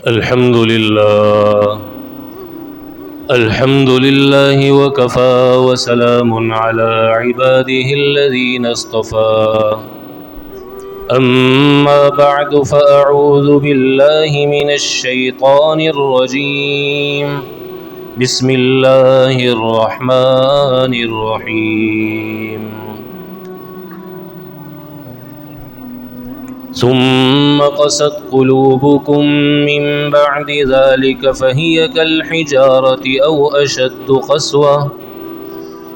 الحمد لله وكفى وسلام على عباده الذين اصطفى أما بعد فأعوذ بالله من الشيطان الرجيم بسم الله الرحمن الرحيم ثم قست قلوبكم من بعد ذلك فهي كالحجارة أو أشد قسوة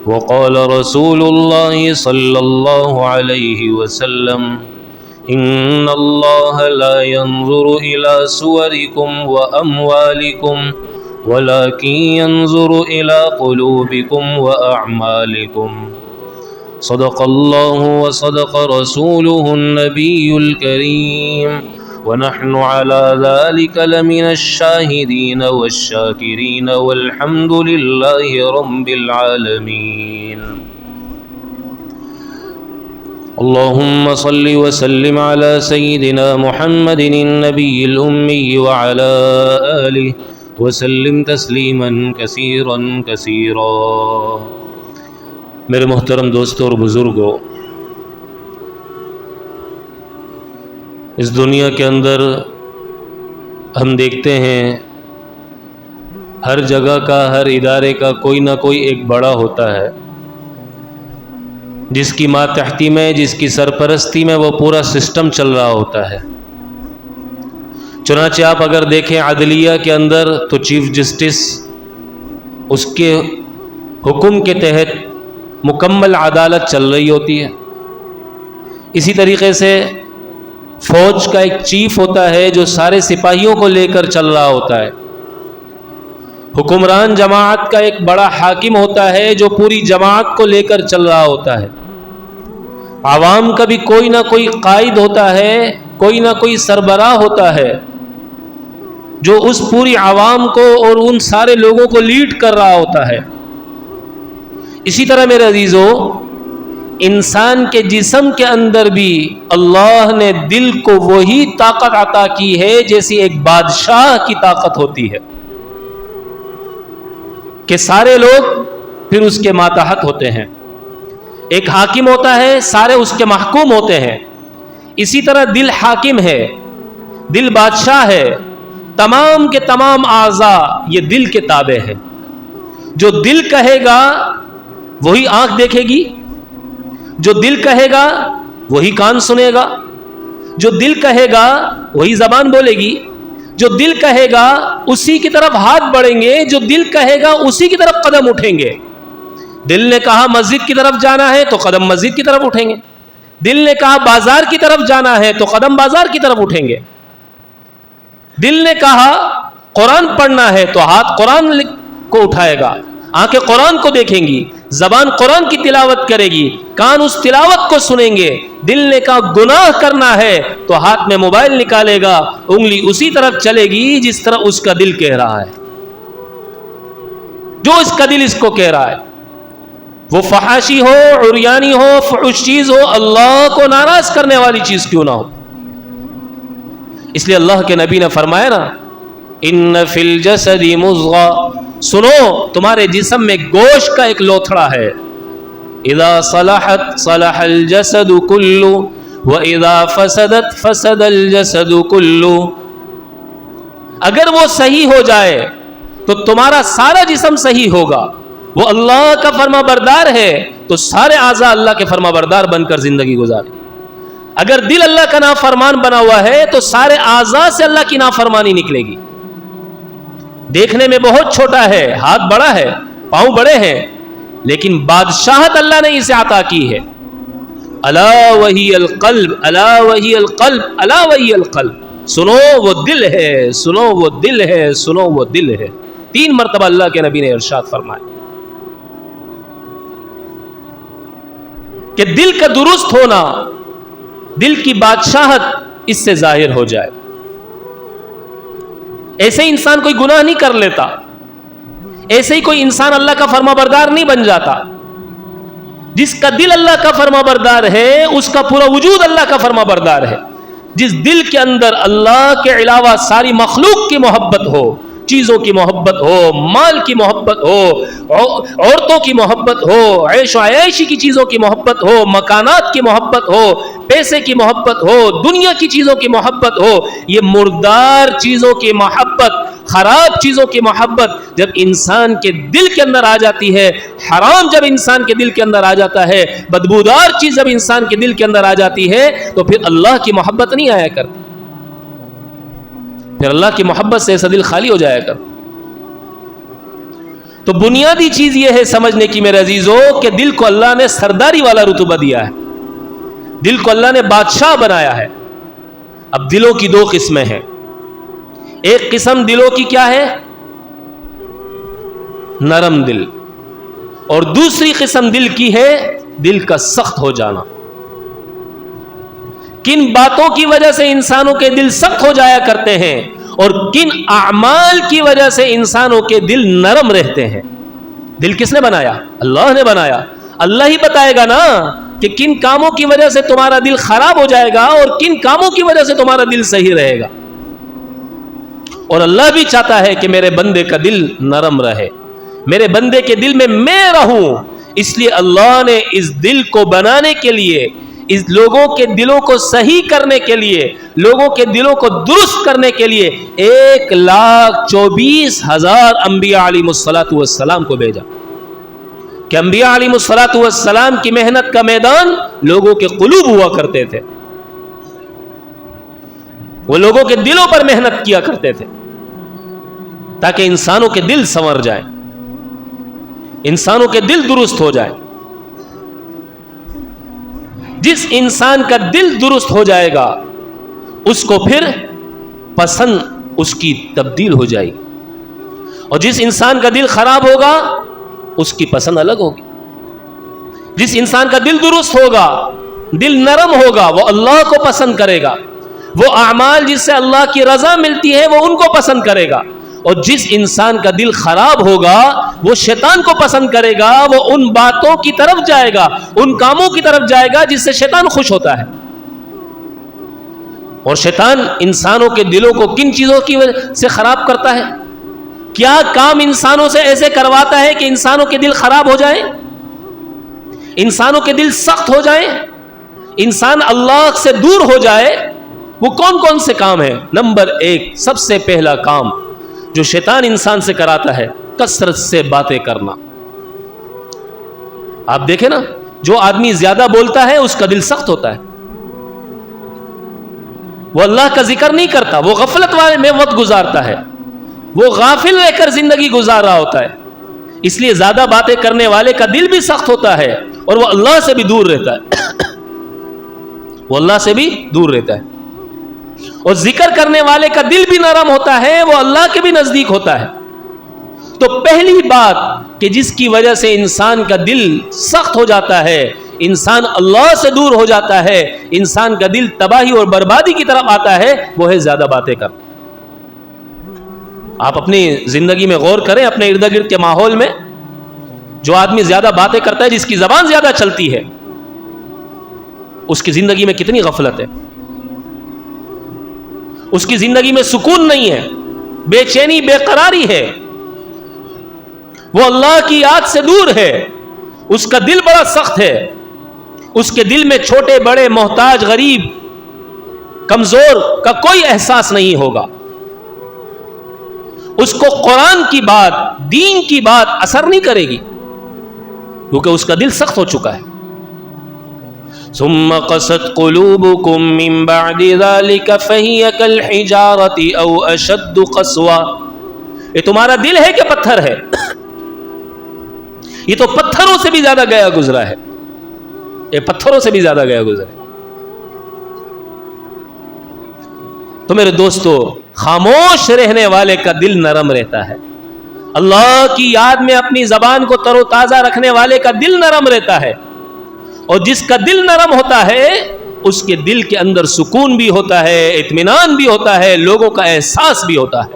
وقال رسول الله صلى الله عليه وسلم إن الله لا ينظر إلى صوركم وأموالكم ولكن ينظر إلى قلوبكم وأعمالكم صدق الله وصدق رسوله النبي الكريم ونحن على ذلك لمن الشاهدين والشاكرين والحمد لله رب العالمين. اللهم صل وسلم على سيدنا محمد النبي الأمي وعلى آله وسلم تسليما كثيرا كثيرا. میرے محترم دوستوں اور بزرگوں، اس دنیا کے اندر ہم دیکھتے ہیں ہر جگہ کا، ہر ادارے کا کوئی نہ کوئی ایک بڑا ہوتا ہے جس کی ماتحتی میں، جس کی سرپرستی میں وہ پورا سسٹم چل رہا ہوتا ہے. چنانچہ آپ اگر دیکھیں عدلیہ کے اندر تو چیف جسٹس، اس کے حکم کے تحت مکمل عدالت چل رہی ہوتی ہے. اسی طریقے سے فوج کا ایک چیف ہوتا ہے جو سارے سپاہیوں کو لے کر چل رہا ہوتا ہے. حکمران جماعت کا ایک بڑا حاکم ہوتا ہے جو پوری جماعت کو لے کر چل رہا ہوتا ہے. عوام کا بھی کوئی نہ کوئی قائد ہوتا ہے، کوئی نہ کوئی سربراہ ہوتا ہے جو اس پوری عوام کو اور ان سارے لوگوں کو لیڈ کر رہا ہوتا ہے. اسی طرح میرے عزیزو، انسان کے جسم کے اندر بھی اللہ نے دل کو وہی طاقت عطا کی ہے جیسی ایک بادشاہ کی طاقت ہوتی ہے کہ سارے لوگ پھر اس کے ماتحت ہوتے ہیں. ایک حاکم ہوتا ہے، سارے اس کے محکوم ہوتے ہیں. اسی طرح دل حاکم ہے، دل بادشاہ ہے. تمام کے تمام اعضاء یہ دل کے تابع ہے. جو دل کہے گا وہی آنکھ دیکھے گی، جو دل کہے گا وہی کان سنے گا، جو دل کہے گا وہی زبان بولے گی، جو دل کہے گا اسی کی طرف ہاتھ بڑھیں گے، جو دل کہے گا اسی کی طرف قدم اٹھیں گے. دل نے کہا مسجد کی طرف جانا ہے تو قدم مسجد کی طرف اٹھیں گے. دل نے کہا بازار کی طرف جانا ہے تو قدم بازار کی طرف اٹھیں گے. دل نے کہا قرآن پڑھنا ہے تو ہاتھ قرآن کو اٹھائے گا، آنکھیں قرآن کو دیکھیں گی، زبان قرآن کی تلاوت کرے گی، کان اس تلاوت کو سنیں گے. دل نے کہا گناہ کرنا ہے تو ہاتھ میں موبائل نکالے گا، انگلی اسی طرف چلے گی جس طرح اس کا دل کہہ رہا ہے. جو اس کا دل اس کو کہہ رہا ہے، وہ فحاشی ہو، عریانی ہو، فحش چیز ہو، اللہ کو ناراض کرنے والی چیز کیوں نہ ہو. اس لیے اللہ کے نبی نے فرمایا نا، ان فی الجسد مضغہ، سنو تمہارے جسم میں گوشت کا ایک لوتھڑا ہے. اذا صلحت صلح الجسد کلہ واذا فسدت فسد الجسد کلہ. اگر وہ صحیح ہو جائے تو تمہارا سارا جسم صحیح ہوگا. وہ اللہ کا فرما بردار ہے تو سارے اعضاء اللہ کے فرما بردار بن کر زندگی گزارے. اگر دل اللہ کا نافرمان بنا ہوا ہے تو سارے اعضاء سے اللہ کی نافرمانی نکلے گی. دیکھنے میں بہت چھوٹا ہے، ہاتھ بڑا ہے، پاؤں بڑے ہیں، لیکن بادشاہت اللہ نے اسے عطا کی ہے. الا وہی القلب، الا وہی القلب، الا وہی القلب. سنو وہ دل ہے، سنو وہ دل ہے، سنو وہ دل ہے. 3 مرتبہ اللہ کے نبی نے ارشاد فرمایا کہ دل کا درست ہونا، دل کی بادشاہت اس سے ظاہر ہو جائے. ایسے ہی انسان کوئی گناہ نہیں کر لیتا، ایسے ہی کوئی انسان اللہ کا فرما بردار نہیں بن جاتا. جس کا دل اللہ کا فرما بردار ہے اس کا پورا وجود اللہ کا فرما بردار ہے. جس دل کے اندر اللہ کے علاوہ ساری مخلوق کی محبت ہو، چیزوں کی محبت ہو، مال کی محبت ہو، عورتوں کی محبت ہو، عیش و عیاشی کی چیزوں کی محبت ہو، مکانات کی محبت ہو، پیسے کی محبت ہو، دنیا کی چیزوں کی محبت ہو، یہ مردار چیزوں کی محبت، خراب چیزوں کی محبت جب انسان کے دل کے اندر آ جاتی ہے، حرام جب انسان کے دل کے اندر آ جاتا ہے، بدبودار چیز جب انسان کے دل کے اندر آ جاتی ہے، تو پھر اللہ کی محبت نہیں آیا کرتی، پھر اللہ کی محبت سے ایسا دل خالی ہو جایا کر۔ تو بنیادی چیز یہ ہے سمجھنے کی میرے عزیزو کہ دل کو اللہ نے سرداری والا رتبہ دیا ہے، دل کو اللہ نے بادشاہ بنایا ہے۔ اب دلوں کی دو قسمیں ہیں، ایک قسم دلوں کی کیا ہے؟ نرم دل، اور دوسری قسم دل کی ہے دل کا سخت ہو جانا۔ کن باتوں کی وجہ سے انسانوں کے دل سخت ہو جایا کرتے ہیں اور کن اعمال کی وجہ سے انسانوں کے دل نرم رہتے ہیں؟ دل کس نے بنایا؟ اللہ نے بنایا۔ اللہ ہی بتائے گا نا کہ کن کاموں کی وجہ سے تمہارا دل خراب ہو جائے گا اور کن کاموں کی وجہ سے تمہارا دل صحیح رہے گا۔ اور اللہ بھی چاہتا ہے کہ میرے بندے کا دل نرم رہے، میرے بندے کے دل میں رہوں، اس لیے اللہ نے اس دل کو بنانے کے لیے، اس لوگوں کے دلوں کو صحیح کرنے کے لیے، لوگوں کے دلوں کو درست کرنے کے لیے 1,24,000 انبیاء علیہ السلام کو بھیجا کہ انبیاء علیہ السلام کی محنت کا میدان لوگوں کے قلوب ہوا کرتے تھے، وہ لوگوں کے دلوں پر محنت کیا کرتے تھے تاکہ انسانوں کے دل سنور جائیں، انسانوں کے دل درست ہو جائیں۔ جس انسان کا دل درست ہو جائے گا اس کو پھر پسند اس کی تبدیل ہو جائے گی، اور جس انسان کا دل خراب ہوگا اس کی پسند الگ ہوگی۔ جس انسان کا دل درست ہوگا، دل نرم ہوگا، وہ اللہ کو پسند کرے گا، وہ اعمال جس سے اللہ کی رضا ملتی ہے وہ ان کو پسند کرے گا، اور جس انسان کا دل خراب ہوگا وہ شیطان کو پسند کرے گا، وہ ان باتوں کی طرف جائے گا، ان کاموں کی طرف جائے گا جس سے شیطان خوش ہوتا ہے۔ اور شیطان انسانوں کے دلوں کو کن چیزوں کی وجہ سے خراب کرتا ہے؟ کیا کام انسانوں سے ایسے کرواتا ہے کہ انسانوں کے دل خراب ہو جائیں، انسانوں کے دل سخت ہو جائیں، انسان اللہ سے دور ہو جائے؟ وہ کون کون سے کام ہیں؟ نمبر 1، سب سے پہلا کام جو شیطان انسان سے کراتا ہے، کثرت سے باتیں کرنا۔ آپ دیکھیں نا، جو آدمی زیادہ بولتا ہے اس کا دل سخت ہوتا ہے، وہ اللہ کا ذکر نہیں کرتا، وہ غفلت والے میں وقت گزارتا ہے، وہ غافل رہ کر زندگی گزار رہا ہوتا ہے۔ اس لیے زیادہ باتیں کرنے والے کا دل بھی سخت ہوتا ہے اور وہ اللہ سے بھی دور رہتا ہے، وہ اللہ سے بھی دور رہتا ہے۔ اور ذکر کرنے والے کا دل بھی نرم ہوتا ہے، وہ اللہ کے بھی نزدیک ہوتا ہے۔ تو پہلی بات کہ جس کی وجہ سے انسان کا دل سخت ہو جاتا ہے، انسان اللہ سے دور ہو جاتا ہے، انسان کا دل تباہی اور بربادی کی طرف آتا ہے، وہ ہے زیادہ باتیں کرنا۔ آپ اپنی زندگی میں غور کریں، اپنے ارد گرد کے ماحول میں جو آدمی زیادہ باتیں کرتا ہے، جس کی زبان زیادہ چلتی ہے، اس کی زندگی میں کتنی غفلت ہے، اس کی زندگی میں سکون نہیں ہے، بے چینی، بے قراری ہے، وہ اللہ کی یاد سے دور ہے، اس کا دل بڑا سخت ہے، اس کے دل میں چھوٹے بڑے، محتاج، غریب، کمزور کا کوئی احساس نہیں ہوگا۔ اس کو قرآن کی بات، دین کی بات اثر نہیں کرے گی، کیونکہ اس کا دل سخت ہو چکا ہے۔ ثم قست قلوبكم من بعد ذلك فهي كالحجارة او اشد قسوة۔ یہ تمہارا دل ہے کہ پتھر ہے؟ یہ تو پتھروں سے بھی زیادہ گیا گزرا ہے، یہ پتھروں سے بھی زیادہ گیا گزرا ہے۔ تو میرے دوستو، خاموش رہنے والے کا دل نرم رہتا ہے، اللہ کی یاد میں اپنی زبان کو تر و تازہ رکھنے والے کا دل نرم رہتا ہے، اور جس کا دل نرم ہوتا ہے اس کے دل کے اندر سکون بھی ہوتا ہے، اطمینان بھی ہوتا ہے، لوگوں کا احساس بھی ہوتا ہے،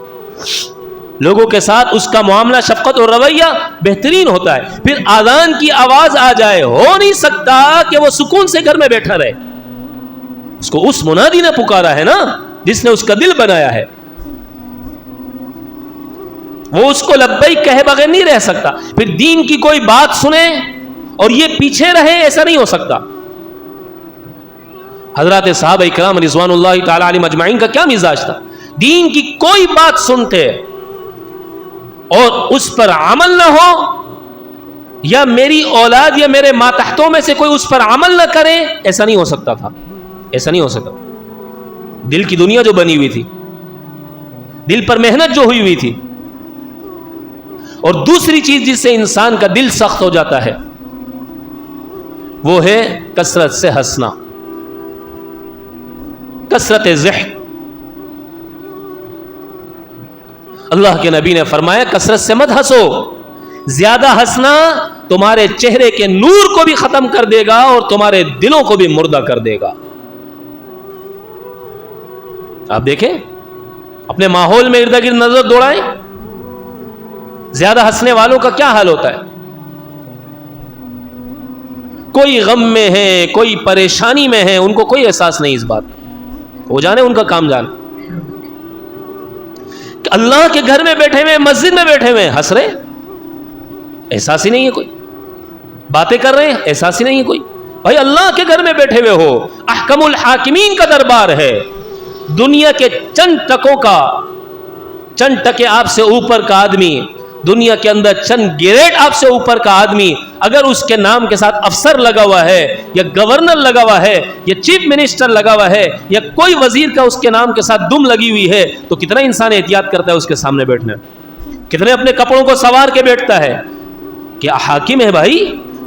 لوگوں کے ساتھ اس کا معاملہ، شفقت اور رویہ بہترین ہوتا ہے۔ پھر آذان کی آواز آ جائے، ہو نہیں سکتا کہ وہ سکون سے گھر میں بیٹھا رہے، اس کو اس منادی نے پکارا ہے نا جس نے اس کا دل بنایا ہے. وہ اس کو لبیک کہے بغیر نہیں رہ سکتا. پھر دین کی کوئی بات سنے اور یہ پیچھے رہے, ایسا نہیں ہو سکتا. حضرات صحابہ اکرام رضوان اللہ تعالی علیہم اجمعین کا کیا مزاج تھا؟ دین کی کوئی بات سنتے اور اس پر عمل نہ ہو, یا میری اولاد یا میرے ماتحتوں میں سے کوئی اس پر عمل نہ کرے, ایسا نہیں ہو سکتا تھا. ایسا نہیں ہو سکتا. دل کی دنیا جو بنی ہوئی تھی, دل پر محنت جو ہوئی تھی. اور دوسری چیز جس سے انسان کا دل سخت ہو جاتا ہے وہ ہے کثرت سے ہنسنا, کثرت ضحک. اللہ کے نبی نے فرمایا کثرت سے مت ہنسو, زیادہ ہنسنا تمہارے چہرے کے نور کو بھی ختم کر دے گا اور تمہارے دلوں کو بھی مردہ کر دے گا. آپ دیکھیں اپنے ماحول میں ارد گرد نظر دوڑائیں, زیادہ ہنسنے والوں کا کیا حال ہوتا ہے؟ کوئی غم میں ہے, کوئی پریشانی میں ہے, ان کو کوئی احساس نہیں اس بات کا. وہ جانے ان کا کام جانے. اللہ کے گھر میں بیٹھے ہوئے, مسجد میں بیٹھے ہوئے ہنس رہے, احساس ہی نہیں ہے کوئی. باتیں کر رہے ہیں, احساس ہی نہیں ہے کوئی. بھائی اللہ کے گھر میں بیٹھے ہوئے ہو, احکم الحاکمین کا دربار ہے. دنیا کے چند ٹکے آپ سے اوپر کا آدمی, دنیا کے اندر چند گریڈ آپ سے اوپر کا آدمی, اگر اس کے نام کے ساتھ افسر لگا ہوا ہے یا گورنر لگا ہوا ہے یا چیف منسٹر لگا ہوا ہے یا کوئی وزیر کا اس کے نام کے ساتھ دم لگی ہوئی ہے, تو کتنا انسان احتیاط کرتا ہے اس کے سامنے بیٹھنے, کتنے اپنے کپڑوں کو سوار کے بیٹھتا ہے. کیا حاکم ہے بھائی,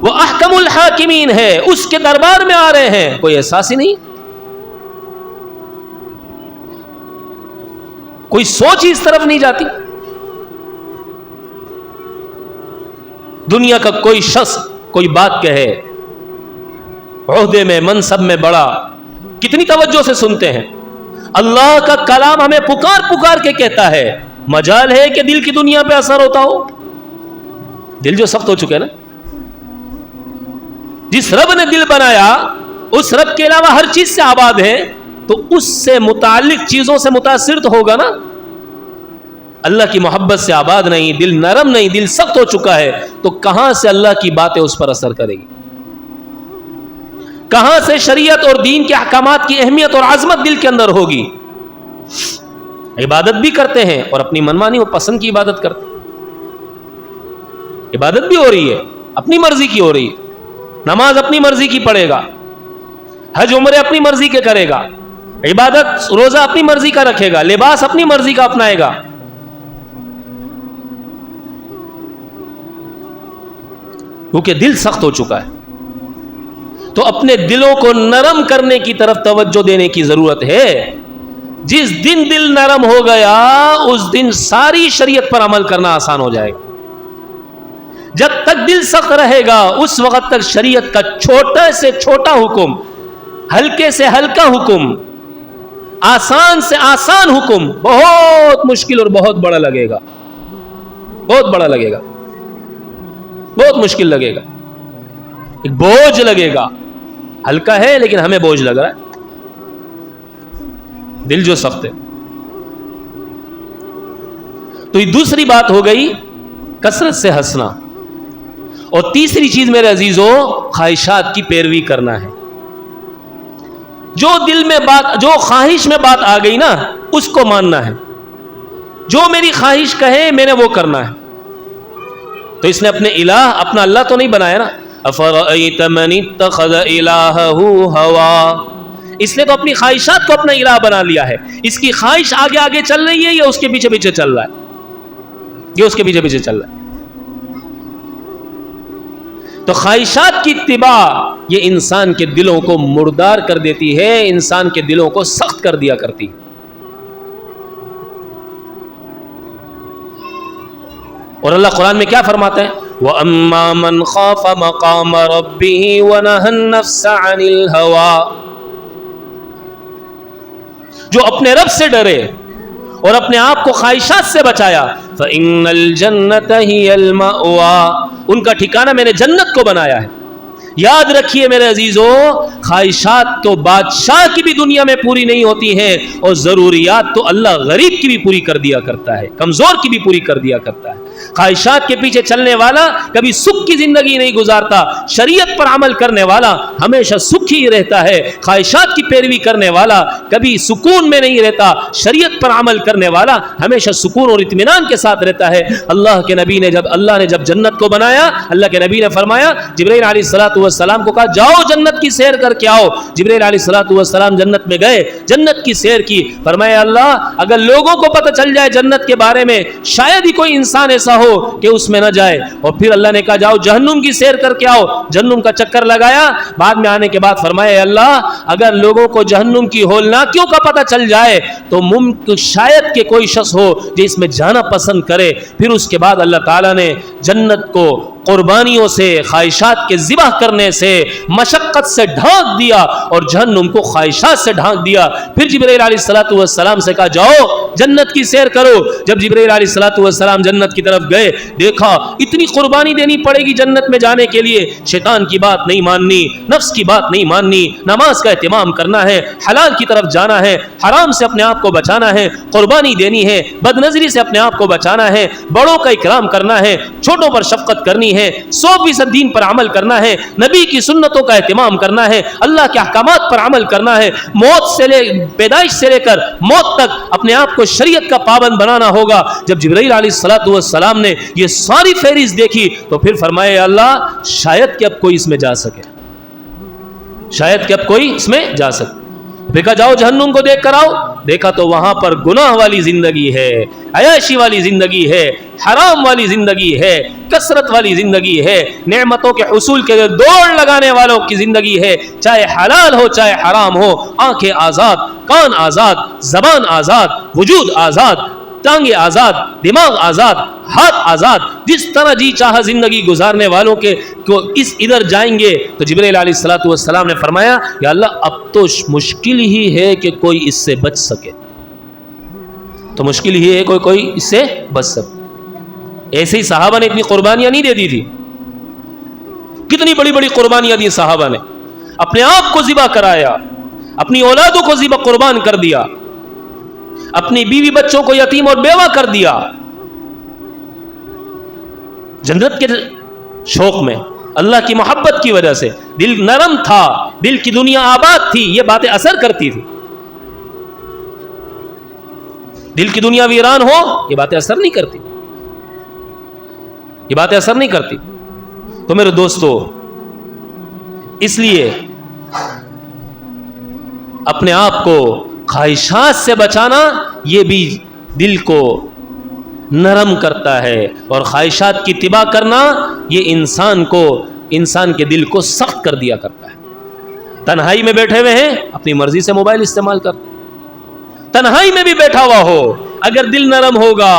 وہ احکم الحاکمین ہے, اس کے دربار میں آ رہے ہیں, کوئی احساس ہی نہیں, کوئی سوچ ہی اس طرف نہیں جاتی. دنیا کا کوئی شخص کوئی بات کہے, عہدے میں منصب میں بڑا, کتنی توجہ سے سنتے ہیں. اللہ کا کلام ہمیں پکار پکار کے کہتا ہے, مجال ہے کہ دل کی دنیا پہ اثر ہوتا ہو. دل جو سخت ہو چکے نا, جس رب نے دل بنایا اس رب کے علاوہ ہر چیز سے آباد ہے, تو اس سے متعلق چیزوں سے متاثر تو ہوگا نا. اللہ کی محبت سے آباد نہیں, دل نرم نہیں, دل سخت ہو چکا ہے, تو کہاں سے اللہ کی باتیں اس پر اثر کرے گی؟ کہاں سے شریعت اور دین کے احکامات کی اہمیت اور عظمت دل کے اندر ہوگی؟ عبادت بھی کرتے ہیں اور اپنی منمانی و پسند کی عبادت کرتے ہیں. عبادت بھی ہو رہی ہے, اپنی مرضی کی ہو رہی ہے. نماز اپنی مرضی کی پڑھے گا, حج عمرے اپنی مرضی کے کرے گا, عبادت روزہ اپنی مرضی کا رکھے گا, لباس اپنی مرضی کا اپنائے گا. کیونکہ دل سخت ہو چکا ہے. تو اپنے دلوں کو نرم کرنے کی طرف توجہ دینے کی ضرورت ہے. جس دن دل نرم ہو گیا اس دن ساری شریعت پر عمل کرنا آسان ہو جائے گا. جب تک دل سخت رہے گا اس وقت تک شریعت کا چھوٹا سے چھوٹا حکم, ہلکے سے ہلکا حکم, آسان سے آسان حکم بہت مشکل اور بہت بڑا لگے گا, بہت بڑا لگے گا, بہت مشکل لگے گا, ایک بوجھ لگے گا. ہلکا ہے لیکن ہمیں بوجھ لگ رہا ہے, دل جو سخت ہے. تو یہ دوسری بات ہو گئی کثرت سے ہنسنا. اور تیسری چیز میرے عزیزوں, خواہشات کی پیروی کرنا ہے. جو دل میں بات, جو خواہش میں بات آ گئی نا اس کو ماننا ہے. جو میری خواہش کہے میں نے وہ کرنا ہے. تو اس نے اپنے الہ, اپنا اللہ تو نہیں بنایا نا. افرأیت من اتخذ الہہ ہوا, اس نے تو اپنی خواہشات کو اپنا الہ بنا لیا ہے. اس کی خواہش آگے آگے چل رہی ہے یا اس کے پیچھے پیچھے چل رہا ہے؟ یہ اس کے پیچھے پیچھے چل رہا ہے. تو خواہشات کی اتباع یہ انسان کے دلوں کو مردار کر دیتی ہے, انسان کے دلوں کو سخت کر دیا کرتی ہے. اور اللہ قرآن میں کیا فرماتا ہے؟ وَأَمَّا مَنْ خَافَ مَقَامَ رَبِّهِ وَنَهَى النَّفْسَ عَنِ الْهَوَىٰ, جو اپنے رب سے ڈرے اور اپنے آپ کو خواہشات سے بچایا, فَإِنَّ الْجَنَّةَ هِيَ الْمَأْوَىٰ, ان کا ٹھکانہ میں نے جنت کو بنایا ہے. یاد رکھیے میرے عزیزو، خواہشات تو بادشاہ کی بھی دنیا میں پوری نہیں ہوتی ہیں، اور ضروریات تو اللہ غریب کی بھی پوری کر دیا کرتا ہے، کمزور کی بھی پوری کر دیا کرتا ہے۔ خواہشات کے پیچھے چلنے والا کبھی سکھ کی زندگی نہیں گزارتا، شریعت پر عمل کرنے والا ہمیشہ سکھی ہی رہتا ہے۔ خواہشات کی پیروی کرنے والا کبھی سکون میں نہیں رہتا، شریعت پر عمل کرنے والا ہمیشہ سکون اور اطمینان کے ساتھ رہتا ہے۔ اللہ نے جب جنت کو بنایا، اللہ کے نبی نے فرمایا، جبرائیل علیہ الصلوۃ والسلام کو کہا جاؤ جنت کی سیر کر کے آؤ۔ جبرائیل علیہ الصلوۃ والسلام جنت میں گئے، جنت کی سیر کی۔ فرمایا اللہ اگر لوگوں کو پتہ چل جائے جنت کے بارے میں، شاید ہی کوئی انسان ایسا ہو کہ اس میں نہ جائے۔ اور پھر اللہ نے کہا جاؤ جہنم کی سیر کر کے آؤ۔ جہنم کا چکر لگایا، بعد میں آنے کے بعد فرمایا اللہ اگر لوگوں کو جہنم کی ہولناکیوں کا پتہ چل جائے تو ممکن شاید کہ کوئی شخص ہو جو اس میں جانا پسند کرے۔ پھر اس کے بعد اللہ تعالیٰ نے جنت کو قربانیوں سے، خواہشات کے ذبح کرنے سے، مشقت سے ڈھانک دیا، اور جہنم کو خواہشات سے ڈھانک دیا۔ پھر جبرائیل علیہ الصلوۃ والسلام سے کہا جاؤ جنت کی سیر کرو۔ جب جبرائیل علیہ الصلوۃ والسلام جنت کی طرف گئے، دیکھا اتنی قربانی دینی پڑے گی جنت میں جانے کے لیے، شیطان کی بات نہیں ماننی، نفس کی بات نہیں ماننی، نماز کا اہتمام کرنا ہے، حلال کی طرف جانا ہے، حرام سے اپنے آپ کو بچانا ہے، قربانی دینی ہے، بد نظری سے اپنے آپ کو بچانا ہے، بڑوں کا اکرام کرنا ہے، چھوٹوں پر شفقت کرنی ہے، 100% دین پر عمل کرنا ہے، نبی کی سنتوں کا اہتمام کرنا ہے، اللہ کے احکامات پر عمل کرنا ہے، پیدائش سے لے کر موت تک اپنے آپ کو شریعت کا پابند بنانا ہوگا۔ جب جبرائیل علیہ الصلوۃ والسلام نے یہ ساری فہرست دیکھی تو پھر فرمایا اللہ شاید کہ اب کوئی اس میں جا سکے، شاید کہ اب کوئی اس میں جا سکے۔ دیکھا جاؤ جہنم کو دیکھ کر آؤ، دیکھا تو وہاں پر گناہ والی زندگی ہے، عیاشی والی زندگی ہے، حرام والی زندگی ہے، کثرت والی زندگی ہے، نعمتوں کے حصول کے لیے دوڑ لگانے والوں کی زندگی ہے، چاہے حلال ہو چاہے حرام ہو، آنکھیں آزاد، کان آزاد، زبان آزاد، وجود آزاد، ٹانگیں آزاد، دماغ آزاد، ہاتھ آزاد، جس طرح جی چاہا زندگی گزارنے والوں کے کو اس ادھر جائیں گے۔ تو جبرائیل علیہ الصلوۃ والسلام نے فرمایا یا اللہ اب تو مشکل ہی ہے کہ کوئی اس سے بچ سکے، تو مشکل ہی ہے کوئی اس سے بچ سکے۔ ایسے ہی صحابہ نے اتنی قربانیاں نہیں دے دی تھی، کتنی بڑی بڑی قربانیاں دی صحابہ نے، اپنے آپ کو ذبح کرایا، اپنی اولادوں کو ذبح قربان کر دیا، اپنی بیوی بچوں کو یتیم اور بیوہ کر دیا، جنت کے شوق میں، اللہ کی محبت کی وجہ سے دل نرم تھا، دل کی دنیا آباد تھی، یہ باتیں اثر کرتی تھی۔ دل کی دنیا ویران ہو یہ باتیں اثر نہیں کرتی، یہ باتیں اثر نہیں کرتی۔ تو میرے دوستو اس لیے اپنے آپ کو خواہشات سے بچانا یہ بھی دل کو نرم کرتا ہے، اور خواہشات کی اتباع کرنا یہ انسان کے دل کو سخت کر دیا کرتا ہے۔ تنہائی میں بیٹھے ہوئے ہیں اپنی مرضی سے موبائل استعمال کر، تنہائی میں بھی بیٹھا ہوا ہو اگر دل نرم ہوگا،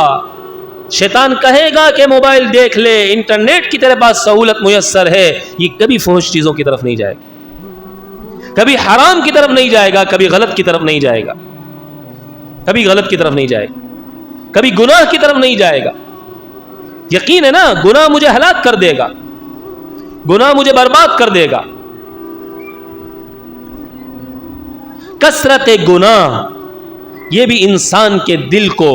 شیطان کہے گا کہ موبائل دیکھ لے، انٹرنیٹ کی تیرے پاس سہولت میسر ہے، یہ کبھی فحش چیزوں کی طرف نہیں جائے گا، کبھی حرام کی طرف نہیں جائے گا، کبھی غلط کی طرف نہیں جائے گا، کبھی غلط کی طرف نہیں جائے گا، کبھی گناہ کی طرف نہیں جائے گا۔ یقین ہے نا گناہ مجھے ہلاک کر دے گا، گناہ مجھے برباد کر دے گا۔ کثرت گناہ یہ بھی انسان کے دل کو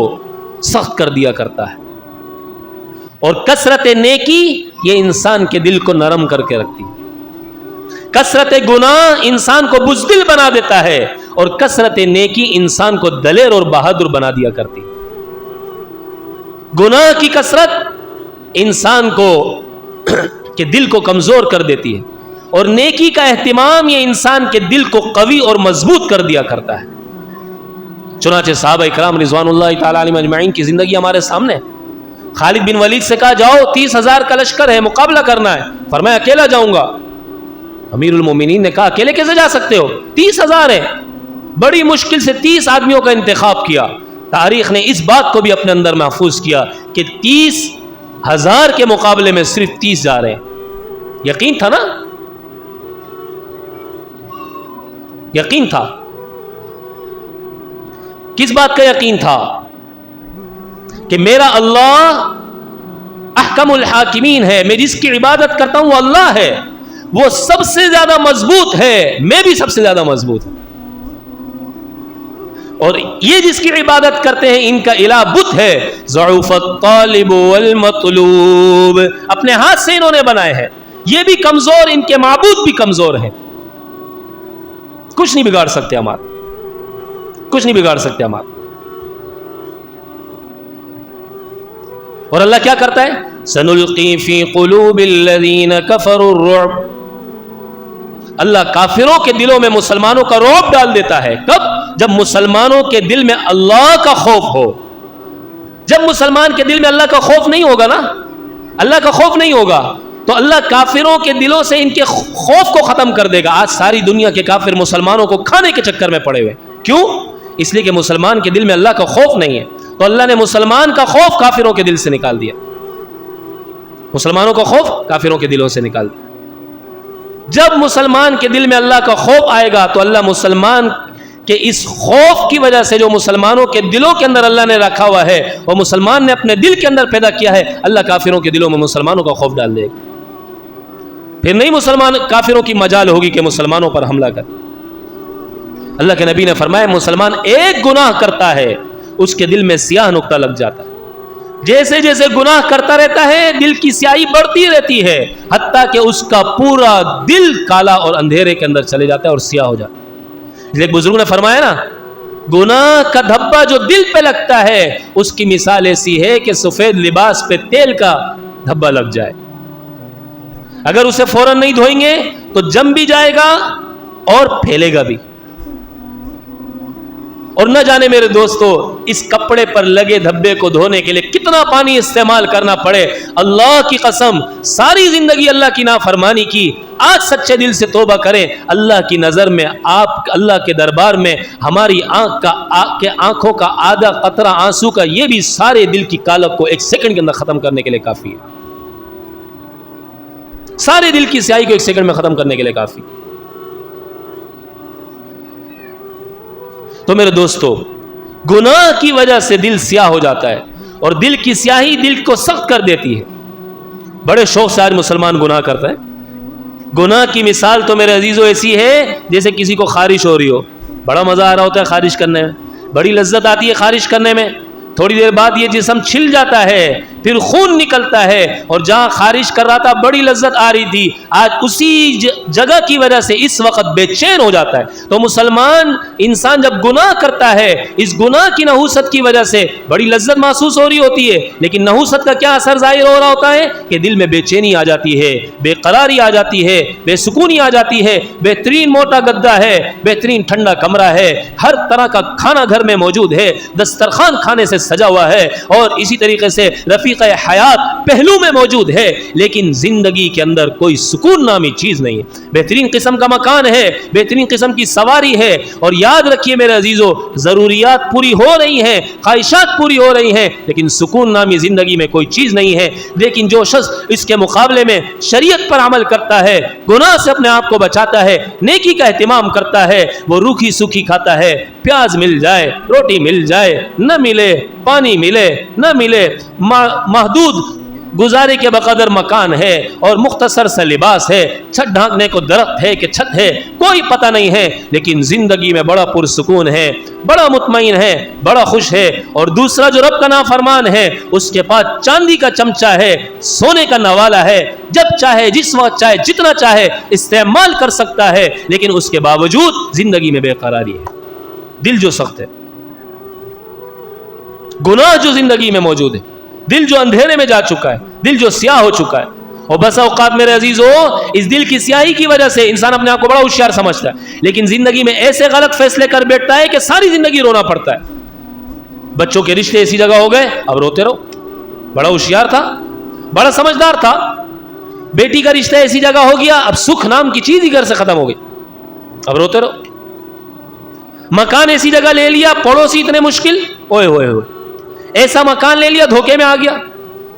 سخت کر دیا کرتا ہے، اور کثرت نیکی یہ انسان کے دل کو نرم کر کے رکھتی ہے۔ کثرت گناہ انسان کو بزدل بنا دیتا ہے، اور کثرت نیکی انسان کو دلیر اور بہادر بنا دیا کرتی ہے۔ گناہ کی کثرت انسان کو کے دل کو کمزور کر دیتی ہے، اور نیکی کا اہتمام یہ انسان کے دل کو قوی اور مضبوط کر دیا کرتا ہے۔ چنانچہ صحابہ اکرام رضوان اللہ تعالی علیہم اجمعین کی زندگی ہمارے سامنے ہے۔ خالد بن ولید سے کہا جاؤ 30,000 کا لشکر ہے، مقابلہ کرنا ہے، فرمایا اکیلا جاؤں گا۔ امیر المومنین نے کہا اکیلے کیسے جا سکتے ہو، 30,000 ہے۔ بڑی مشکل سے 30 آدمیوں کا انتخاب کیا۔ تاریخ نے اس بات کو بھی اپنے اندر محفوظ کیا کہ 30,000 کے مقابلے میں صرف 30 جا رہے ہیں۔ یقین تھا نا، یقین تھا۔ کس بات کا یقین تھا؟ کہ میرا اللہ احکم الحاکمین ہے، میں جس کی عبادت کرتا ہوں وہ اللہ ہے، وہ سب سے زیادہ مضبوط ہے، میں بھی سب سے زیادہ مضبوط ہوں، اور یہ جس کی عبادت کرتے ہیں ان کا الہ بت ہے. ضعف الطالب والمطلوب، اپنے ہاتھ سے انہوں نے بنائے ہیں، یہ بھی کمزور، ان کے معبود بھی کمزور ہیں، کچھ نہیں بگاڑ سکتے ہمارا، کچھ نہیں بگاڑ سکتے ہمارا. اور اللہ کیا کرتا ہے؟ سنلقی فی قلوب الذین کفروا الرعب، اللہ کافروں کے دلوں میں مسلمانوں کا رعب ڈال دیتا ہے. کب؟ جب مسلمانوں کے دل میں اللہ کا خوف ہو. جب مسلمان کے دل میں اللہ کا خوف نہیں ہوگا نا، اللہ کا خوف نہیں ہوگا، تو اللہ کافروں کے دلوں سے ان کے خوف کو ختم کر دے گا. آج ساری دنیا کے کافر مسلمانوں کو کھانے کے چکر میں پڑے ہوئے. کیوں؟ اس لیے کہ مسلمان کے دل میں اللہ کا خوف نہیں ہے. تو اللہ نے مسلمان کا خوف کافروں کے دل سے نکال دیا، مسلمانوں کا خوف کافروں کے دلوں سے نکال دیا. جب مسلمان کے دل میں اللہ کا خوف آئے گا تو اللہ مسلمان کہ اس خوف کی وجہ سے جو مسلمانوں کے دلوں کے اندر اللہ نے رکھا ہوا ہے، وہ مسلمان نے اپنے دل کے اندر پیدا کیا ہے، اللہ کافروں کے دلوں میں مسلمانوں کا خوف ڈال دے گا. پھر نہیں مسلمان کافروں کی مجال ہوگی کہ مسلمانوں پر حملہ کر. اللہ کے نبی نے فرمایا مسلمان ایک گناہ کرتا ہے اس کے دل میں سیاہ نقطہ لگ جاتا ہے. جیسے جیسے گناہ کرتا رہتا ہے دل کی سیاہی بڑھتی رہتی ہے، حتیٰ کہ اس کا پورا دل کالا اور اندھیرے کے اندر چلے جاتا ہے اور سیاہ ہو جاتا ہے. ایک بزرگ نے فرمایا نا، گناہ کا دھبا جو دل پہ لگتا ہے اس کی مثال ایسی ہے کہ سفید لباس پہ تیل کا دھبا لگ جائے. اگر اسے فوراً نہیں دھوئیں گے تو جم بھی جائے گا اور پھیلے گا بھی. اور نہ جانے میرے دوستو اس کپڑے پر لگے دھبے کو دھونے کے لیے کتنا پانی استعمال کرنا پڑے. اللہ کی قسم ساری زندگی اللہ کی نافرمانی کی، آج سچے دل سے توبہ کریں. اللہ کی نظر میں، آپ اللہ کے دربار میں ہماری آنکھوں کا آدھا قطرہ آنسو کا یہ بھی سارے دل کی کالک کو ایک سیکنڈ کے اندر ختم کرنے کے لیے کافی ہے. سارے دل کی سیاہی کو ایک سیکنڈ میں ختم کرنے کے لیے کافی. تو میرے دوستو گناہ کی وجہ سے دل سیاہ ہو جاتا ہے، اور دل کی سیاہی دل کو سخت کر دیتی ہے. بڑے شوق سے آج مسلمان گناہ کرتا ہے. گناہ کی مثال تو میرے عزیزو ایسی ہے جیسے کسی کو خارش ہو رہی ہو. بڑا مزہ آ رہا ہوتا ہے خارش کرنے میں، بڑی لذت آتی ہے خارش کرنے میں. تھوڑی دیر بعد یہ جسم چھل جاتا ہے، پھر خون نکلتا ہے، اور جہاں خارش کر رہا تھا بڑی لذت آ رہی تھی آج اسی جگہ کی وجہ سے اس وقت بے چین ہو جاتا ہے. تو مسلمان انسان جب گناہ کرتا ہے اس گناہ کی نحوست کی وجہ سے بڑی لذت محسوس ہو رہی ہوتی ہے، لیکن نحوست کا کیا اثر ظاہر ہو رہا ہوتا ہے کہ دل میں بے چینی آ جاتی ہے، بے قراری آ جاتی ہے، بے سکونی آ جاتی ہے. بہترین موٹا گدا ہے، بہترین ٹھنڈا کمرہ ہے، ہر طرح کا کھانا گھر میں موجود ہے، دسترخوان کھانے سے سجا ہوا ہے، اور اسی طریقے سے رفیق حیات پہلو میں موجود ہے، لیکن زندگی کے اندر کوئی سکون نامی چیز نہیں ہے. بہترین قسم کا مکان ہے، بہترین قسم کی سواری ہے، اور یاد رکھیے میرے عزیزو ضروریات پوری ہو رہی ہیں، خواہشات پوری ہو رہی ہیں، لیکن سکون نامی زندگی میں کوئی چیز نہیں ہے. لیکن جو شخص اس کے مقابلے میں شریعت پر عمل کرتا ہے، گناہ سے اپنے آپ کو بچاتا ہے، نیکی کا اہتمام کرتا ہے، وہ روکھی سوکھی کھاتا ہے. پیاز مل جائے، روٹی مل جائے، نہ ملے پانی ملے نہ ملے، محدود گزارے کے بقدر مکان ہے اور مختصر سا لباس ہے، چھت ڈھانکنے کو درخت ہے کہ چھت ہے کوئی پتہ نہیں ہے، لیکن زندگی میں بڑا پرسکون ہے، بڑا مطمئن ہے، بڑا خوش ہے. اور دوسرا جو رب کا نافرمان ہے اس کے پاس چاندی کا چمچہ ہے، سونے کا نوالا ہے، جب چاہے جس وقت چاہے جتنا چاہے استعمال کر سکتا ہے، لیکن اس کے باوجود زندگی میں بے قراری ہے، دل جو سخت ہے، گناہ جو زندگی میں موجود ہے، دل جو اندھیرے میں جا چکا ہے، دل جو سیاہ ہو چکا ہے. اور بس اوقات میرے عزیزو اس دل کی سیاہی کی وجہ سے انسان اپنے آپ کو بڑا ہوشیار سمجھتا ہے، لیکن زندگی میں ایسے غلط فیصلے کر بیٹھتا ہے کہ ساری زندگی رونا پڑتا ہے. بچوں کے رشتے ایسی جگہ ہو گئے اب روتے رہو، بڑا ہوشیار تھا، بڑا سمجھدار تھا. بیٹی کا رشتہ ایسی جگہ ہو گیا اب سکھ نام کی چیز ہی گھر سے ختم ہو گئی، اب روتے رہو. مکان ایسی جگہ لے لیا، پڑوسی اتنے مشکل، اوئے ہوئے ہوئے، ایسا مکان لے لیا دھوکے میں آ گیا،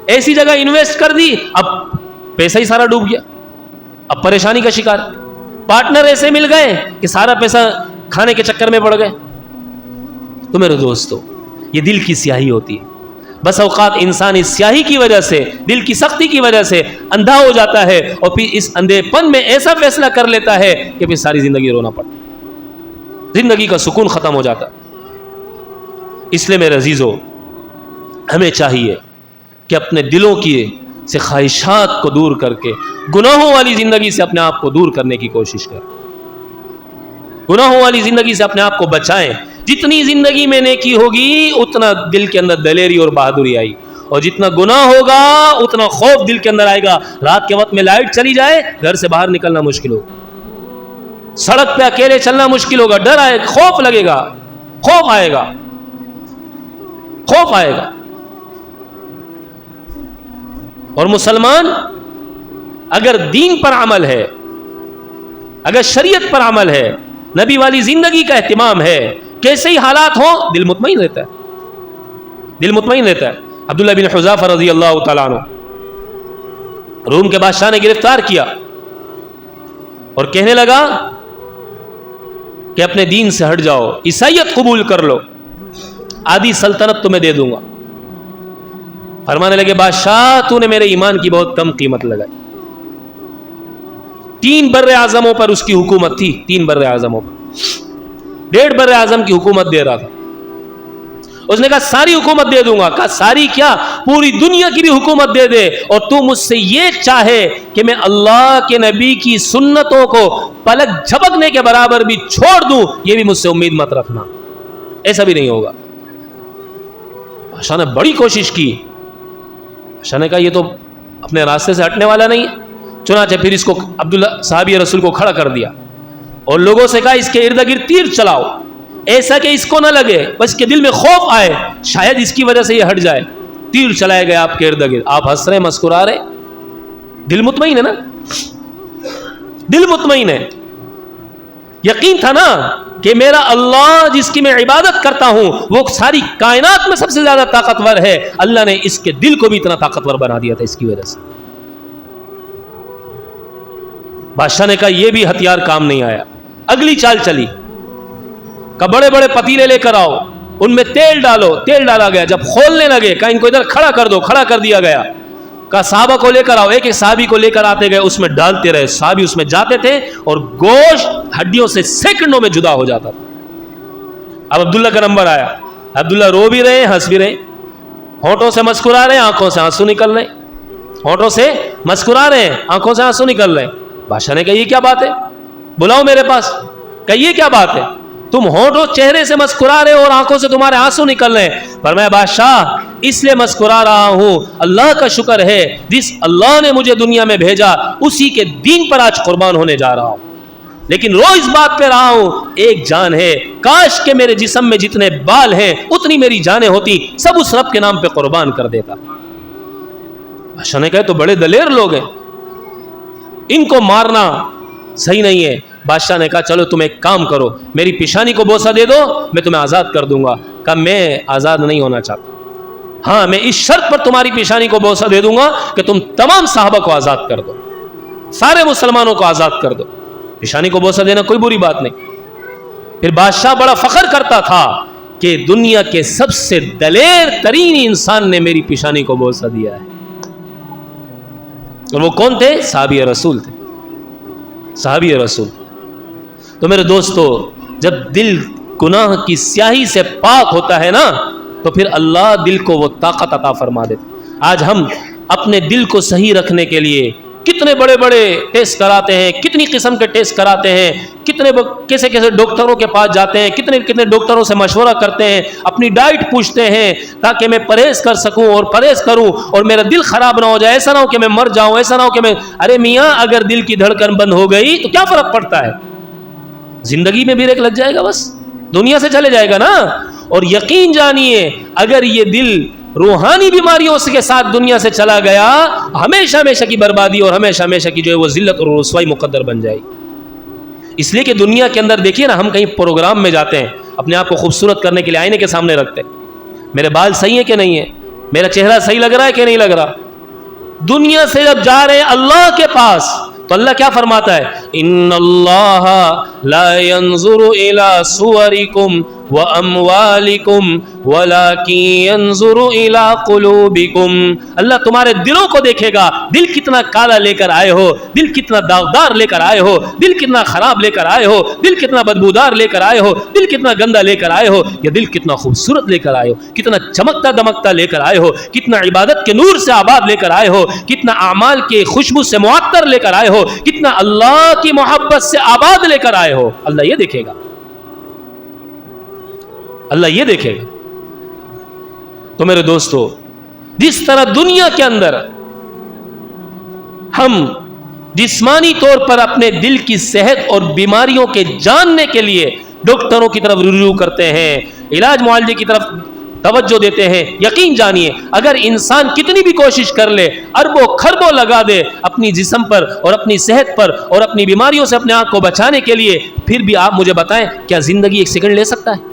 ایسی جگہ انویسٹ کر دی اب پیسہ ہی سارا ڈوب گیا، اب پریشانی کا شکار. پارٹنر ایسے مل گئے کہ سارا پیسہ کھانے کے چکر میں پڑ گئے. تو میرے دوستو یہ دل کی سیاہی ہوتی ہے. بس اوقات انسان اس سیاہی کی وجہ سے، دل کی سختی کی وجہ سے اندھا ہو جاتا ہے اور پھر اس اندھے پن میں ایسا فیصلہ کر لیتا ہے کہ پھر ساری زندگی رونا پڑتا، زندگی کا سکون ختم ہو جاتا۔ اس لیے میرے عزیزو، ہمیں چاہیے کہ اپنے دلوں کی سے خواہشات کو دور کر کے گناہوں والی زندگی سے اپنے آپ کو دور کرنے کی کوشش کریں، گناہوں والی زندگی سے اپنے آپ کو بچائیں۔ جتنی زندگی میں نیکی ہوگی اتنا دل کے اندر دلیری اور بہادری آئی، اور جتنا گناہ ہوگا اتنا خوف دل کے اندر آئے گا۔ رات کے وقت میں لائٹ چلی جائے گھر سے باہر نکلنا مشکل ہوگا، سڑک پہ اکیلے چلنا مشکل ہوگا، ڈر آئے گا، خوف لگے گا، خوف آئے گا، خوف آئے گا۔ اور مسلمان اگر دین پر عمل ہے، اگر شریعت پر عمل ہے، نبی والی زندگی کا اہتمام ہے، کیسے ہی حالات ہوں دل مطمئن رہتا ہے، دل مطمئن رہتا ہے۔ عبداللہ بن حذافہ رضی اللہ تعالیٰ عنہ روم کے بادشاہ نے گرفتار کیا اور کہنے لگا کہ اپنے دین سے ہٹ جاؤ، عیسائیت قبول کر لو، آدھی سلطنت تمہیں دے دوں گا۔ فرمانے لگے بادشاہ تو نے میرے ایمان کی بہت کم قیمت لگائی۔ 3 بر اعظموں پر اس کی حکومت تھی، 3 بر اعظموں پر، 1.5 بر اعظم کی حکومت دے رہا تھا۔ اس نے کہا ساری حکومت دے دوں گا۔ کہا ساری کیا، پوری دنیا کی بھی حکومت دے دے، اور تو مجھ سے یہ چاہے کہ میں اللہ کے نبی کی سنتوں کو پلک جھپکنے کے برابر بھی چھوڑ دوں، یہ بھی مجھ سے امید مت رکھنا، ایسا بھی نہیں ہوگا۔ بادشاہ نے بڑی کوشش کی، بادشاہ نے کہا یہ تو اپنے راستے سے ہٹنے والا نہیں ہے۔ چنانچہ پھر اس کو عبداللہ صحابی رسول کو کھڑا کر دیا اور لوگوں سے کہا اس کے ارد گرد تیر چلاؤ، ایسا کہ اس کو نہ لگے، بس کے دل میں خوف آئے، شاید اس کی وجہ سے یہ ہٹ جائے۔ تیر چلائے گئے آپ کے ارد گرد، آپ ہنس رہے مسکرا رہے، دل مطمئن ہے نا، دل مطمئن ہے، یقین تھا نا کہ میرا اللہ جس کی میں عبادت کرتا ہوں وہ ساری کائنات میں سب سے زیادہ طاقتور ہے، اللہ نے اس کے دل کو بھی اتنا طاقتور بنا دیا تھا اس کی وجہ سے۔ بادشاہ نے کہا یہ بھی ہتھیار کام نہیں آیا، اگلی چال چلی، کہ بڑے بڑے پتیلے لے کر آؤ، ان میں تیل ڈالو، تیل ڈالا گیا، جب کھولنے لگے کہا ان کو ادھر کھڑا کر دو، کھڑا کر دیا گیا، کہا صحابہ کو لے کر آؤ، ایک ایک صحابی کو لے کر آتے گئے، اس میں ڈالتے رہے، صحابی اس میں جاتے تھے اور گوشت ہڈیوں سے سیکنڈوں میں جدا ہو جاتا تھا۔ اب عبداللہ کا نمبر آیا، عبداللہ رو بھی رہے ہنس بھی رہے، ہونٹوں سے مسکرا رہے آنکھوں سے آنسو نکل رہے، ہونٹوں سے مسکرا رہے آنکھوں سے آنسو نکل رہے۔ بادشاہ نے کہا یہ کیا بات ہے، بلاؤ میرے پاس۔ کہا یہ کیا بات ہے، تم ہونٹوں چہرے سے مسکرا رہے ہو اور آنکھوں سے تمہارے آنسو نکل رہے ہیں۔ فرمایا بادشاہ اس لیے مسکرا رہا ہوں، اللہ کا شکر ہے جس اللہ نے مجھے دنیا میں بھیجا اسی کے دین پر آج قربان ہونے جا رہا ہوں، لیکن رو اس بات پہ رہا ہوں ایک جان ہے، کاش کہ میرے جسم میں جتنے بال ہیں اتنی میری جانیں ہوتی، سب اس رب کے نام پہ قربان کر دیتا۔ بادشاہ نے کہا تو بڑے دلیر لوگ ہیں، ان کو مارنا صحیح نہیں ہے۔ بادشاہ نے کہا چلو تم ایک کام کرو، میری پیشانی کو بوسہ دے دو، میں تمہیں آزاد کر دوں گا۔ کہا میں آزاد نہیں ہونا چاہتا، ہاں میں اس شرط پر تمہاری پیشانی کو بوسہ دے دوں گا کہ تم تمام صحابہ کو آزاد کر دو، سارے مسلمانوں کو آزاد کر دو۔ پیشانی کو بوسہ دینا کوئی بری بات نہیں۔ پھر بادشاہ بڑا فخر کرتا تھا کہ دنیا کے سب سے دلیر ترین انسان نے میری پیشانی کو بوسہ دیا ہے، اور وہ کون تھے؟ صحابی رسول تھے، صحابی رسول۔ تو میرے دوستو جب دل گناہ کی سیاہی سے پاک ہوتا ہے نا تو پھر اللہ دل کو وہ طاقت عطا فرما دیتا۔ آج ہم اپنے دل کو صحیح رکھنے کے لیے کتنے بڑے بڑے ٹیسٹ کراتے ہیں، کتنی قسم کے ٹیسٹ کراتے ہیں، کیسے کیسے ڈاکٹروں کے پاس جاتے ہیں، کتنے ڈاکٹروں سے مشورہ کرتے ہیں، اپنی ڈائٹ پوچھتے ہیں تاکہ میں پرہیز کر سکوں اور پرہیز کروں اور میرا دل خراب نہ ہو جائے، ایسا نہ ہو کہ میں مر جاؤں، ایسا نہ ہو کہ میں ارے میاں اگر دل کی دھڑکن بند ہو گئی تو کیا فرق پڑتا ہے، زندگی میں بریک لگ جائے گا، بس دنیا سے چلے جائے گا نا۔ اور یقین جانیے اگر یہ دل روحانی بیماریوں کے ساتھ دنیا سے چلا گیا ہمیشہ ہمیشہ کی بربادی اور ہمیشہ ہمیشہ کی جو ہے وہ ذلت اور رسوائی مقدر بن جائے گی۔ اس لیے کہ دنیا کے اندر دیکھیے نا، ہم کہیں پروگرام میں جاتے ہیں، اپنے آپ کو خوبصورت کرنے کے لیے آئینے کے سامنے رکھتے ہیں، میرے بال صحیح ہیں کہ نہیں ہے، میرا چہرہ صحیح لگ رہا ہے کہ نہیں لگ رہا۔ دنیا سے جب جا رہے ہیں اللہ کے پاس تو اللہ کیا فرماتا ہے، ان اللہ لا ينظر الى صورکم واموالکم ولکن ينظر الى قلوبکم. اللہ تمہارے دلوں کو دیکھے گا. دل کتنا کالا لے کر آئے ہو, دل کتنا داغدار لے کر آئے ہو, دل کتنا خراب لے کر آئے ہو, دل کتنا بدبودار لے کر آئے ہو, دل کتنا گندا لے کر آئے ہو, یا دل کتنا خوبصورت لے کر آئے ہو, کتنا چمکتا دمکتا لے کر آئے ہو, کتنا عبادت کے نور سے آباد لے کر آئے ہو, کتنا اعمال کے خوشبو سے معطر لے کر آئے ہو, کتنا اللہ کی محبت سے آباد لے کر آئے ہو. اللہ یہ دیکھے گا, اللہ یہ دیکھے گا. تو میرے دوستو, جس طرح دنیا کے اندر ہم جسمانی طور پر اپنے دل کی صحت اور بیماریوں کے جاننے کے لیے ڈاکٹروں کی طرف رجوع کرتے ہیں, علاج معالجے کی طرف توجہ دیتے ہیں, یقین جانیے اگر انسان کتنی بھی کوشش کر لے, اربوں خربوں لگا دے اپنی جسم پر اور اپنی صحت پر اور اپنی بیماریوں سے اپنے آپ کو بچانے کے لیے, پھر بھی آپ مجھے بتائیں کیا زندگی ایک سیکنڈ لے سکتا ہے؟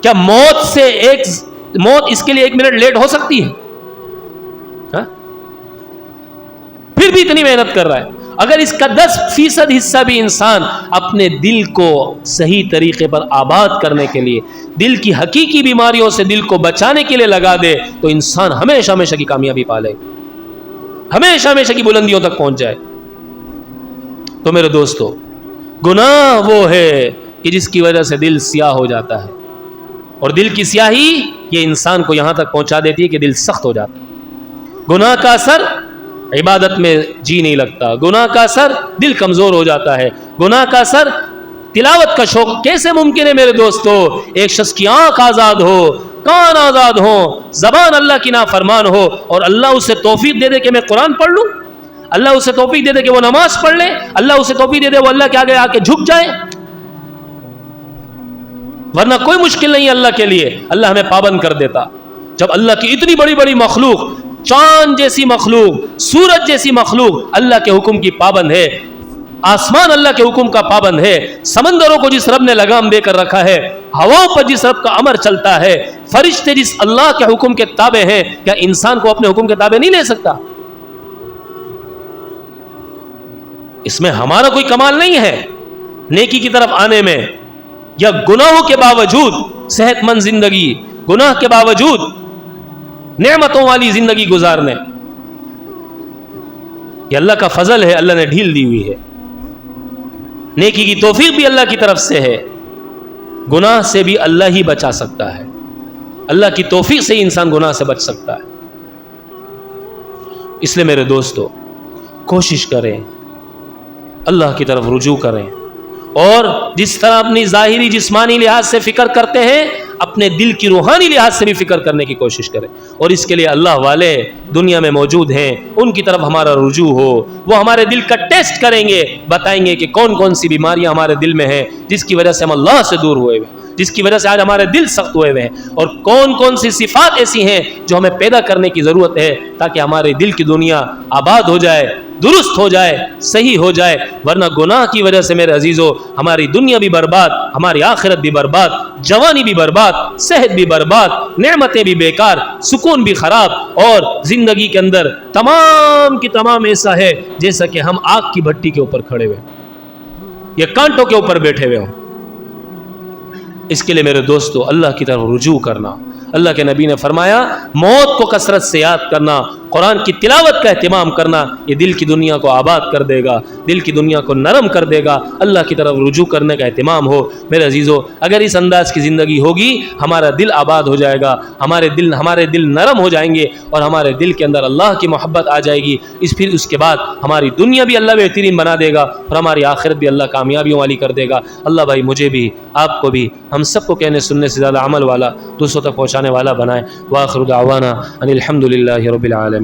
کیا موت اس کے لیے 1 منٹ لیٹ ہو سکتی ہے؟ ہاں؟ پھر بھی اتنی محنت کر رہا ہے. اگر اس کا 10% حصہ بھی انسان اپنے دل کو صحیح طریقے پر آباد کرنے کے لیے, دل کی حقیقی بیماریوں سے دل کو بچانے کے لیے لگا دے, تو انسان ہمیشہ ہمیشہ کی کامیابی پالے, ہمیشہ ہمیشہ کی بلندیوں تک پہنچ جائے. تو میرے دوستو, گناہ وہ ہے کہ جس کی وجہ سے دل سیاہ ہو جاتا ہے, اور دل کی سیاہی یہ انسان کو یہاں تک پہنچا دیتی ہے کہ دل سخت ہو جاتا ہے. گناہ کا اثر عبادت میں جی نہیں لگتا, گناہ کا اثر دل کمزور ہو جاتا ہے, گناہ کا اثر تلاوت کا شوق. کیسے ممکن ہے میرے دوستو ایک شخص کی آنکھ آزاد ہو, کان آزاد ہو, زبان اللہ کی نافرمان ہو, اور اللہ اسے توفیق دے دے کہ میں قرآن پڑھ لوں, اللہ اسے توفیق دے دے کہ وہ نماز پڑھ لے, اللہ اسے توفیق دے دے وہ اللہ کے آگے آ کے جھک جائے. ورنہ کوئی مشکل نہیں اللہ کے لیے, اللہ ہمیں پابند کر دیتا. جب اللہ کی اتنی بڑی بڑی مخلوق, چاند جیسی مخلوق, سورج جیسی مخلوق اللہ کے حکم کی پابند ہے, آسمان اللہ کے حکم کا پابند ہے, سمندروں کو جس رب نے لگام دے کر رکھا ہے, ہواؤں پر جس رب کا امر چلتا ہے, فرشتے جس اللہ کے حکم کے تابع ہیں, کیا انسان کو اپنے حکم کے تابع نہیں لے سکتا؟ اس میں ہمارا کوئی کمال نہیں ہے نیکی کی طرف آنے میں, یا گناہوں کے باوجود صحت مند زندگی, گناہ کے باوجود نعمتوں والی زندگی گزارنے. یہ اللہ کا فضل ہے, اللہ نے ڈھیل دی ہوئی ہے. نیکی کی توفیق بھی اللہ کی طرف سے ہے, گناہ سے بھی اللہ ہی بچا سکتا ہے, اللہ کی توفیق سے ہی انسان گناہ سے بچ سکتا ہے. اس لیے میرے دوستو کوشش کریں, اللہ کی طرف رجوع کریں, اور جس طرح اپنی ظاہری جسمانی لحاظ سے فکر کرتے ہیں, اپنے دل کی روحانی لحاظ سے بھی فکر کرنے کی کوشش کریں. اور اس کے لیے اللہ والے دنیا میں موجود ہیں, ان کی طرف ہمارا رجوع ہو. وہ ہمارے دل کا ٹیسٹ کریں گے, بتائیں گے کہ کون کون سی بیماریاں ہمارے دل میں ہیں جس کی وجہ سے ہم اللہ سے دور ہوئے ہوئے, جس کی وجہ سے آج ہمارے دل سخت ہوئے ہوئے ہیں, اور کون کون سی صفات ایسی ہیں جو ہمیں پیدا کرنے کی ضرورت ہے تاکہ ہمارے دل کی دنیا آباد ہو جائے, درست ہو جائے, صحیح ہو جائے. ورنہ گناہ کی وجہ سے میرے عزیزو ہماری دنیا بھی برباد, ہماری آخرت بھی برباد, جوانی بھی برباد, صحت بھی برباد, نعمتیں بھی بیکار, سکون بھی خراب, اور زندگی کے اندر تمام کی تمام ایسا ہے جیسا کہ ہم آگ کی بھٹی کے اوپر کھڑے ہوئے یا کانٹوں کے اوپر بیٹھے ہوئے ہوں. اس کے لیے میرے دوستو اللہ کی طرف رجوع کرنا. اللہ کے نبی نے فرمایا موت کو کثرت سے یاد کرنا, قرآن کی تلاوت کا اہتمام کرنا, یہ دل کی دنیا کو آباد کر دے گا, دل کی دنیا کو نرم کر دے گا. اللہ کی طرف رجوع کرنے کا اہتمام ہو. میرے عزیزو اگر اس انداز کی زندگی ہوگی, ہمارا دل آباد ہو جائے گا, ہمارے دل نرم ہو جائیں گے, اور ہمارے دل کے اندر اللہ کی محبت آ جائے گی. پھر اس کے بعد ہماری دنیا بھی اللہ بہترین بنا دے گا, اور ہماری آخرت بھی اللہ کامیابیوں والی کر دے گا. اللہ بھائی مجھے بھی, آپ کو بھی, ہم سب کو کہنے سننے سے زیادہ عمل والا, دوسروں تک پہنچانے والا بنائے. وآخر دعوانا ان الحمد للہ رب العالمین.